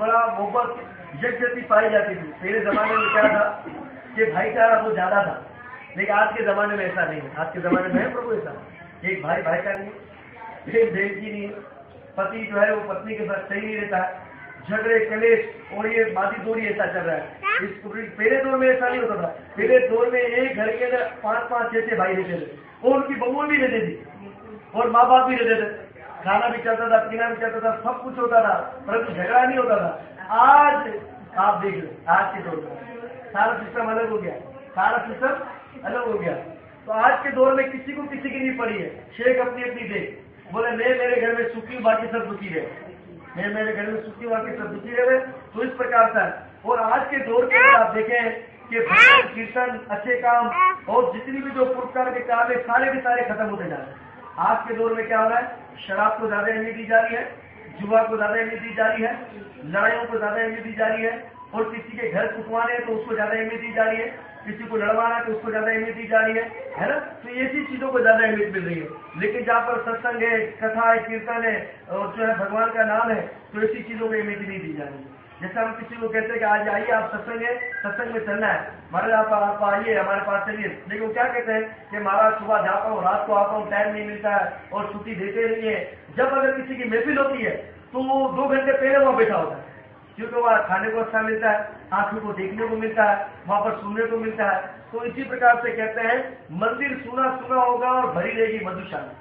बड़ा मोहब्बत यकजहती पाई जाती थी। पहले जमाने में क्या था कि भाईचारा बहुत ज्यादा था, लेकिन आज के जमाने में ऐसा नहीं है। आज के जमाने में है प्रभु ऐसा, एक भाई भाई का नहीं, एक बहन की नहीं, पति जो है वो पत्नी के साथ सही नहीं रहता है, झगड़े कलेश और ये मादी दूरी ऐसा चल रहा है। पहले दौर में ऐसा नहीं होता था। पहले दौर में एक घर के अंदर 5-5 6 भाई रहते थे और उनकी बहुएं भी रहती थी और माँ बाप भी रहते थे, खाना भी चलता था, पीना भी चलता था, सब कुछ होता था, परंतु झगड़ा नहीं होता था। आज आप देख लो, आज के दौर में सारा सिस्टम अलग हो गया, सारा सिस्टम अलग हो गया। तो आज के दौर में किसी को किसी की नहीं पड़ी है, शेख अपनी अपनी देख, बोले मैं मेरे घर में सुखी हूँ, बाकी सब दुखी रहे, मैं मेरे घर में सुखी हूँ, बाकी सब दुखी रहे। तो इस प्रकार से और आज के दौर के अंदर आप देखें कि भजन कीर्तन अच्छे काम और जितनी भी जो पुरस्कार के काम है सारे के सारे खत्म होते जा रहे हैं। आज के दौर में क्या हो रहा है, शराब को ज्यादा अहमियत दी जा रही है, जुआ को ज्यादा अहमियत दी जा रही है, लड़ाइयों को ज्यादा अहमियत दी जा रही है, और किसी के घर कुटवाने हैं तो उसको ज्यादा अहमियत दी जा रही है, किसी को लड़वाना है तो उसको ज्यादा अहमियत दी जा रही है ना। तो ऐसी चीजों को ज्यादा अहमियत मिल रही है। लेकिन जहाँ पर सत्संग है, कथा है, कीर्तन है और जो है भगवान का नाम है, तो ऐसी चीजों को अहमियत नहीं दी जा रही है। जैसे हम किसी को कहते हैं कि आज आइए आप सत्संग है, सत्संग में चलना है, महाराज आप आइए हमारे पास चलिए, लेकिन वो क्या कहते हैं कि महाराज सुबह जाता हूँ, रात को आता हूँ, टाइम नहीं मिलता है और छुट्टी देते नहीं है। जब अगर किसी की महफिल होती है तो वो 2 घंटे पहले वहां बैठा होता है, क्योंकि वहाँ खाने को अच्छा मिलता है, आंखों को देखने को मिलता है, वहां पर सुनने को मिलता है। तो इसी प्रकार से कहते हैं मंदिर सुना सुना होगा और भरी रहेगी मधुशाला।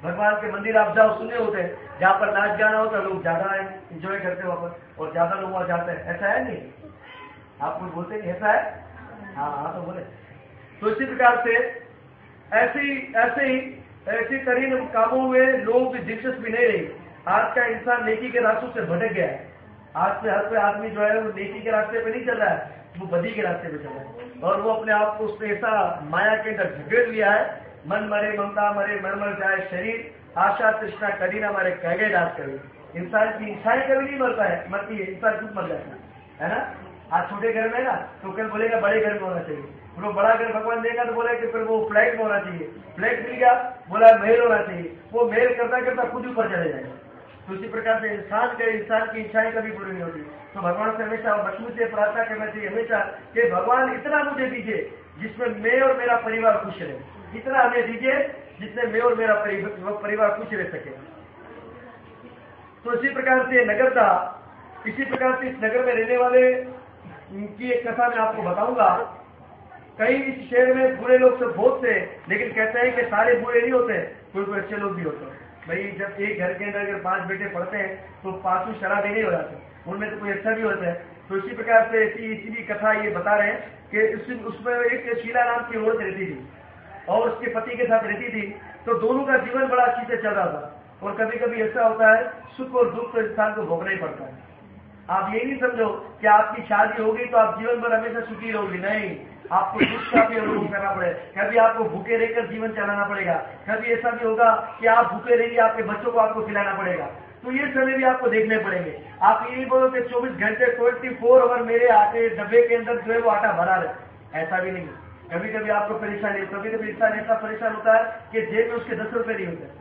भगवान के मंदिर आप जाओ, सुने होते हैं, जहाँ पर नाच गाना होता है लोग ज्यादा एंजॉय करते हैं वहां पर और ज्यादा लोग वहां जाते हैं। ऐसा है नहीं, आप कुछ बोलते नहीं, ऐसा है? हाँ तो बोले। तो इसी प्रकार से ऐसी करीन कामों में लोगों की दिलचस्पी नहीं रही। आज का इंसान नेकी के रास्तों से भटक गया है। आज से हर कोई आदमी जो है वो नेकी के रास्ते पे नहीं चल रहा है, वो बदी के रास्ते पे चल रहा है और वो अपने आप को उसने ऐसा माया के अंदर झगड़ लिया है, मन मरे ममता मरे मर जाए शरीर, आशा तृष्णा कभी ना मरे कह गए दास कभी। इंसान की इच्छाएं कभी नहीं मरती है, इंसान खुद मर जाता है ना। आज छोटे घर में ना तो कल बोलेगा बड़े घर में होना चाहिए, वो बड़ा घर भगवान देगा तो बोला कि फिर वो फ्लैट में होना चाहिए, फ्लैट मिल गया बोला महल होना चाहिए, वो महल करता करता खुद ऊपर चले जाएगा। तो इसी प्रकार से इंसान की इच्छाएं कभी पूरी नहीं होती। तो भगवान से हमेशा लक्ष्मी से प्रार्थना करना चाहिए हमेशा कि भगवान इतना मुझे दीजिए जिसमें मैं और मेरा परिवार खुश रहे, इतना हमें दीजिए जिससे मैं और मेरा परिवार खुश रह सके। तो इसी प्रकार से नगर था, इसी प्रकार से इस नगर में रहने वाले की एक कथा मैं आपको बताऊंगा। कई इस शहर में बुरे लोग तो बहुत थे, लेकिन कहते हैं कि सारे बुरे नहीं होते, कोई कोई अच्छे लोग भी होते हैं। भाई जब एक घर के अंदर अगर 5 बेटे पढ़ते हैं तो 5 शराबी नहीं हो जाते, उनमें तो कोई अच्छा भी होता है। तो इसी प्रकार से इसी कथा ये बता रहे हैं कि उसमें एक शीला नाम की औरत रहती थी और उसके पति के साथ रहती थी। तो दोनों का जीवन बड़ा अच्छी से चल रहा था और कभी कभी ऐसा होता है सुख और दुख तो इंसान को भोगना ही पड़ता है। आप ये नहीं समझो कि आपकी शादी होगी तो आप जीवन भर हमेशा सुखी रहोगी, नहीं, आपको दुख का भी अनुभव करना पड़ेगा। कभी आपको भूखे रहकर जीवन चलाना पड़ेगा, कभी ऐसा भी होगा कि आप भूखे रहेंगे, आपके बच्चों को आपको खिलाना पड़ेगा। तो ये समय भी आपको देखने पड़ेंगे। आप ये नहीं बोलो कि 24 घंटे 24 आवर मेरे आटे डब्बे के अंदर जो है वो आटा भरा रहे, ऐसा भी नहीं। कभी कभी आपको परेशानी, कभी कभी इंसान ऐसा परेशान होता है कि जेब में उसके 10 रुपए नहीं होते।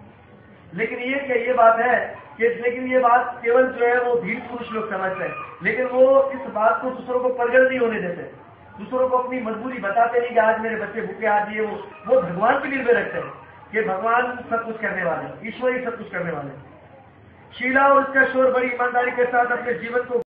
लेकिन ये बात है कि लेकिन ये बात केवल जो है वो धीर पुरुष लोग समझते हैं, लेकिन वो इस बात को दूसरों को प्रगट नहीं होने देते, दूसरों को अपनी मजबूरी बताते नहीं कि आज मेरे बच्चे भूखे, आज ये वो भगवान पर निर्भर रखते हैं कि भगवान सब कुछ करने वाले, ईश्वर ही सब कुछ करने वाले। शीला और उसका शोर बड़ी ईमानदारी के साथ अपने जीवन को